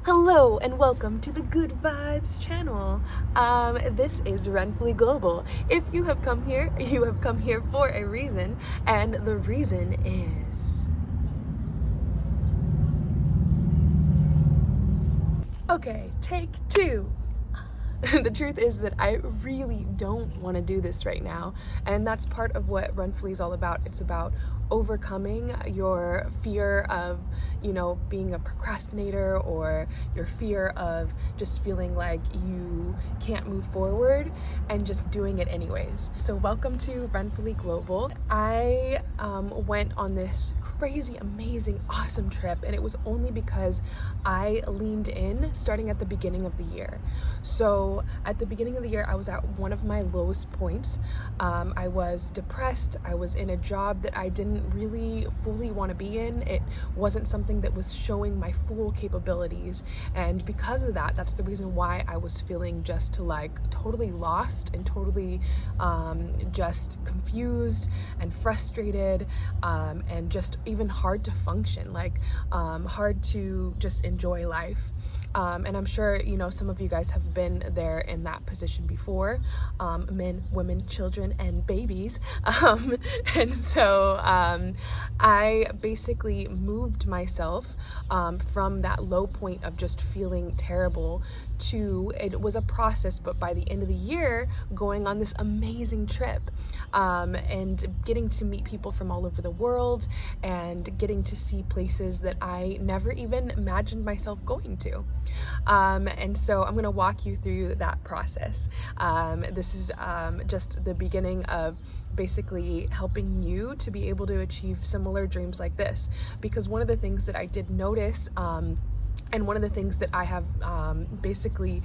Hello and welcome to the Good Vibes channel. This is RUNfully Global. If you have come here, you have come here for a reason, and the reason is... Okay, take two. The truth is that I really don't want to do this right now, and that's part of what RUNfully is all about. It's about overcoming your fear of, being a procrastinator, or your fear of just feeling like you can't move forward and just doing it anyways. So welcome to RUNfully Global. I went on this crazy, amazing, awesome trip, and it was only because I leaned in starting at the beginning of the year. So at the beginning of the year, I was at one of my lowest points. I was depressed. I was in a job that I didn't really fully want to be in. It wasn't something that was showing my full capabilities. And because of that, that's the reason why I was feeling just totally lost and totally just confused and frustrated, and just even hard to function, hard to just enjoy life. And I'm sure, some of you guys have been there in that position before, men, women, children, and babies. And so I basically moved myself from that low point of just feeling terrible to, it was a process, but by the end of the year, going on this amazing trip, and getting to meet people from all over the world and getting to see places that I never even imagined myself going to. And so I'm going to walk you through that process. This is just the beginning of basically helping you to be able to achieve similar dreams like this. Because one of the things that I did notice, and one of the things that I have basically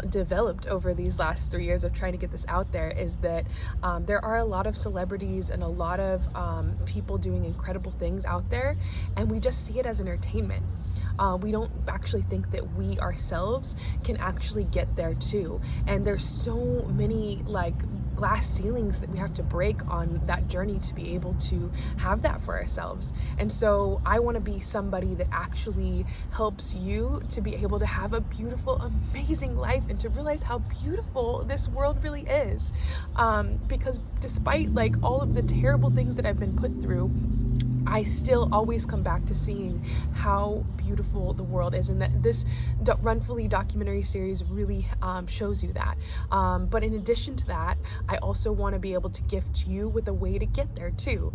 developed over these last 3 years of trying to get this out there is that there are a lot of celebrities and a lot of people doing incredible things out there, and we just see it as entertainment. We don't actually think that we ourselves can actually get there too. And there's so many glass ceilings that we have to break on that journey to be able to have that for ourselves. And so I want to be somebody that actually helps you to be able to have a beautiful, amazing life and to realize how beautiful this world really is. Because despite all of the terrible things that I've been put through, I still always come back to seeing how beautiful the world is, and that this RUNfully documentary series really shows you that. But in addition to that, I also want to be able to gift you with a way to get there too.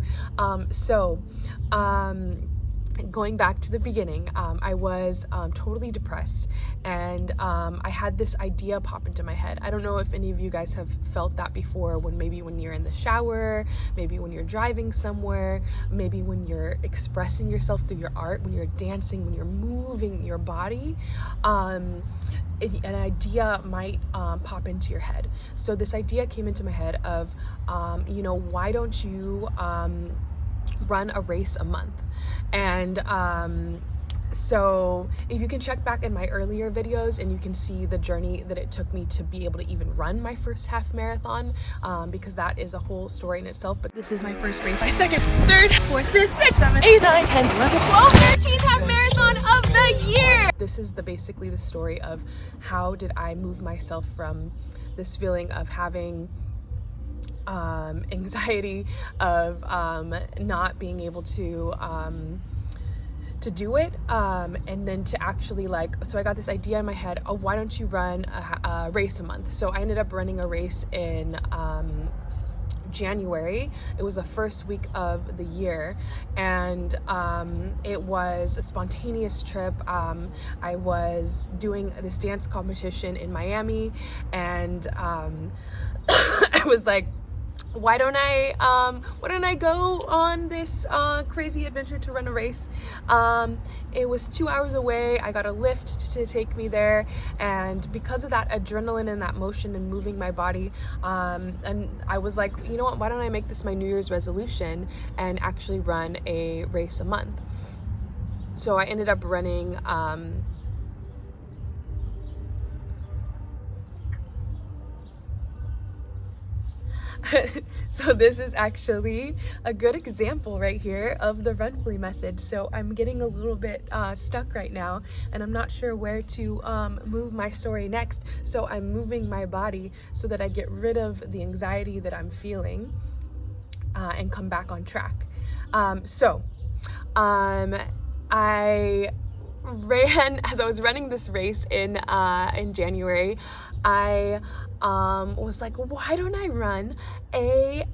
Going back to the beginning, I was totally depressed, and I had this idea pop into my head. I don't know if any of you guys have felt that before, maybe when you're in the shower, maybe when you're driving somewhere, maybe when you're expressing yourself through your art, when you're dancing, when you're moving your body, an idea might pop into your head. So this idea came into my head of, why don't you run a race a month? And so if you can check back in my earlier videos, and you can see the journey that it took me to be able to even run my first half marathon, because that is a whole story in itself. But this is my first race, my second, third, fourth, fifth, sixth, seventh, eighth, ninth, 10th, 11th, 12th, 13th half marathon of the year. This is basically the story of how did I move myself from this feeling of having anxiety, of not being able to do it, and then to actually so I got this idea in my head, oh, why don't you run a race a month? So I ended up running a race in January. It was the first week of the year, and it was a spontaneous trip. I was doing this dance competition in Miami, and I was like, why don't I go on this crazy adventure to run a race? It was 2 hours away. I got a Lyft to take me there, and because of that adrenaline and that motion and moving my body, and I was like, you know what, why don't I make this my New Year's resolution and actually run a race a month? So I ended up running So this is actually a good example right here of the RUNfully method. So I'm getting a little bit stuck right now, and I'm not sure where to move my story next. So I'm moving my body so that I get rid of the anxiety that I'm feeling and come back on track. I ran, as I was running this race in January, I was like, why don't I run a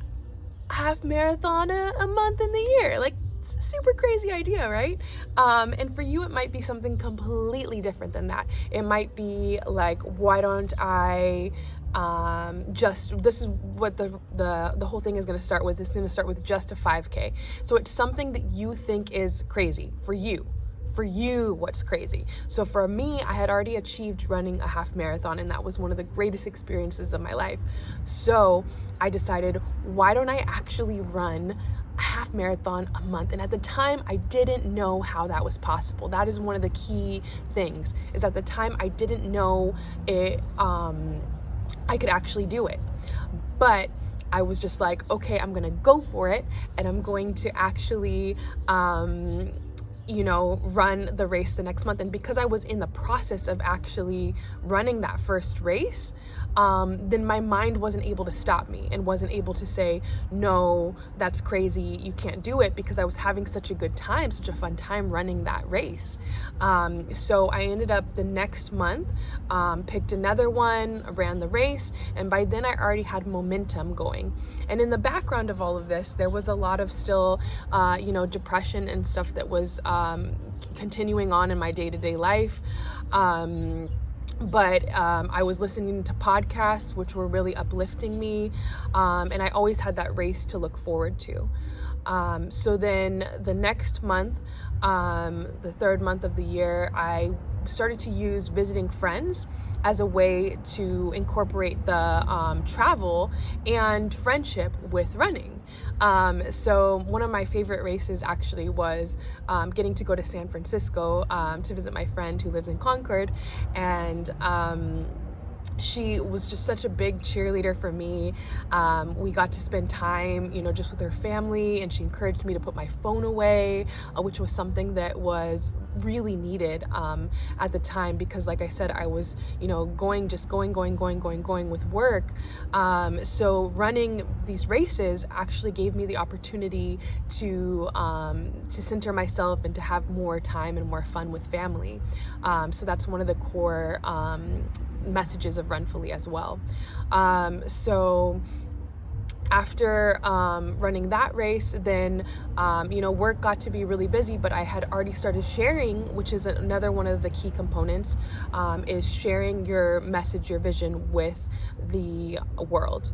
half marathon a month in the year? Like, super crazy idea, right? And for you, it might be something completely different than that. It might be like, why don't I this is what the whole thing is going to start with. It's going to start with just a 5K. So it's something that you think is crazy for you. For you, what's crazy? So for me, I had already achieved running a half marathon, and that was one of the greatest experiences of my life. So I decided, why don't I actually run a half marathon a month? And at the time, I didn't know how that was possible. That is one of the key things, is at the time I didn't know it, I could actually do it. But I was just like, okay, I'm gonna go for it, and I'm going to actually run the race the next month. And because I was in the process of actually running that first race, then my mind wasn't able to stop me and wasn't able to say, no, that's crazy, you can't do it, because I was having such a good time, such a fun time running that race. So I ended up the next month, picked another one, ran the race, and by then I already had momentum going. And in the background of all of this, there was a lot of still, depression and stuff that was continuing on in my day-to-day life. But I was listening to podcasts which were really uplifting me, and I always had that race to look forward to. So then the next month, the third month of the year, I started to use visiting friends as a way to incorporate the travel and friendship with running. So one of my favorite races actually was getting to go to San Francisco to visit my friend who lives in Concord, and she was just such a big cheerleader for me. We got to spend time, just with her family, and she encouraged me to put my phone away, which was something that was really needed at the time, because like I said, I was, going with work. So running these races actually gave me the opportunity to center myself and to have more time and more fun with family. So that's one of the core messages of RUNfully as well. So after running that race, then work got to be really busy, but I had already started sharing, which is another one of the key components, is sharing your message, your vision with the world.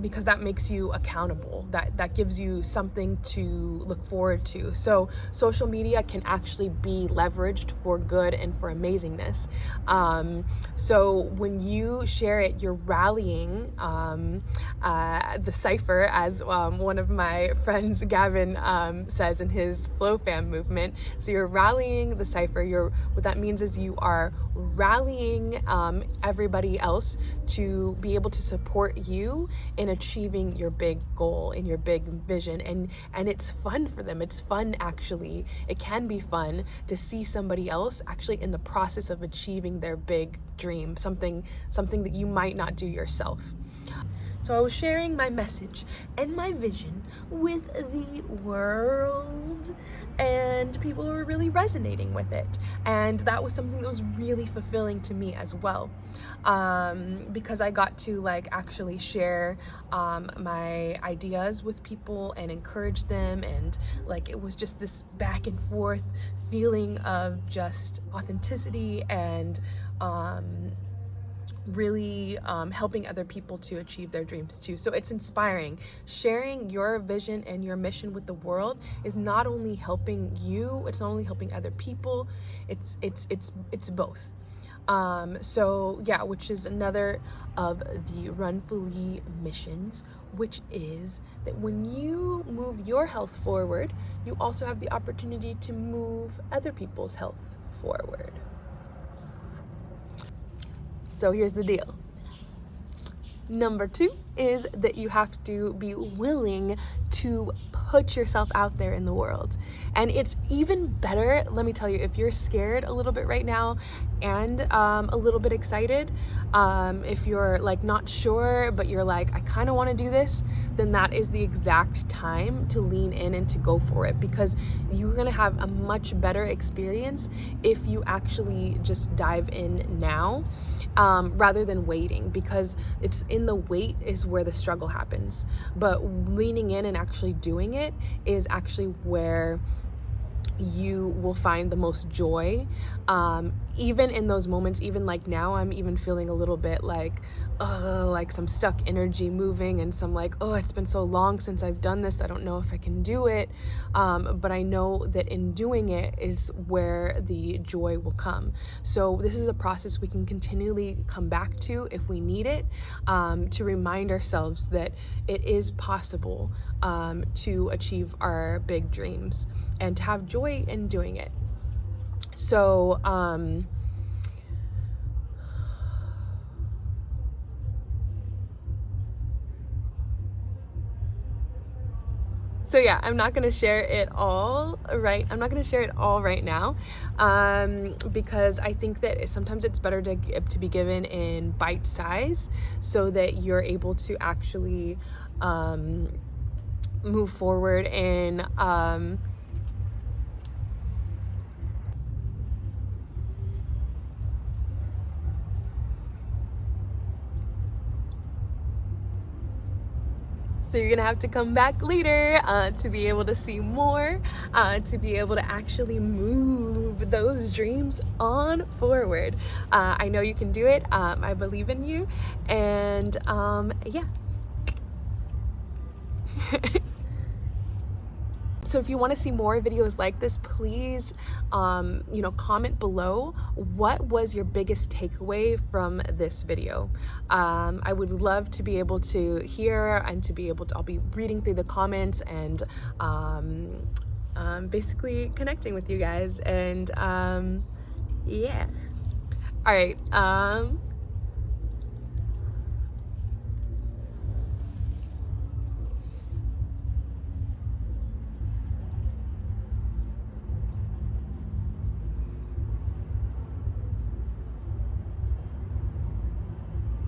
Because that makes you accountable, that gives you something to look forward to. So social media can actually be leveraged for good and for amazingness. So when you share it, you're rallying the cipher, as one of my friends, Gavin, says in his Flow Fam movement. So you're rallying the cipher. What that means is you are rallying everybody else to be able to support you in achieving your big goal and your big vision, and it's fun for them. It's fun, actually. It can be fun to see somebody else actually in the process of achieving their big dream, something that you might not do yourself. So I was sharing my message and my vision with the world, and people were really resonating with it. And that was something that was really fulfilling to me as well, because I got to actually share my ideas with people and encourage them, and it was just this back and forth feeling of just authenticity and really helping other people to achieve their dreams too. So it's inspiring. Sharing your vision and your mission with the world is not only helping you, it's not only helping other people, it's both. So yeah, which is another of the RUNfully missions, which is that when you move your health forward, you also have the opportunity to move other people's health forward. So here's the deal. Number 2 is that you have to be willing to put yourself out there in the world. And it's even better, let me tell you, if you're scared a little bit right now and a little bit excited, if you're like not sure, but you're like, I kind of want to do this, then that is the exact time to lean in and to go for it, because you're going to have a much better experience if you actually just dive in now, rather than waiting, because it's in the wait is where the struggle happens. But leaning in and actually doing it is actually where you will find the most joy. Even in those moments, even like now, I'm even feeling a little bit like some stuck energy moving, and some like, oh, it's been so long since I've done this, I don't know if I can do it. But I know that in doing it is where the joy will come. So this is a process we can continually come back to if we need it, to remind ourselves that it is possible to achieve our big dreams and to have joy in doing it. So yeah, I'm not going to share it all right now, because I think that sometimes it's better to be given in bite size, so that you're able to actually move forward and so you're gonna have to come back later to be able to see more, to be able to actually move those dreams on forward. I know you can do it. I believe in you, and yeah. So if you want to see more videos like this, please, comment below what was your biggest takeaway from this video. I would love to be able to hear and to be able to, I'll be reading through the comments and basically connecting with you guys. And yeah. All right.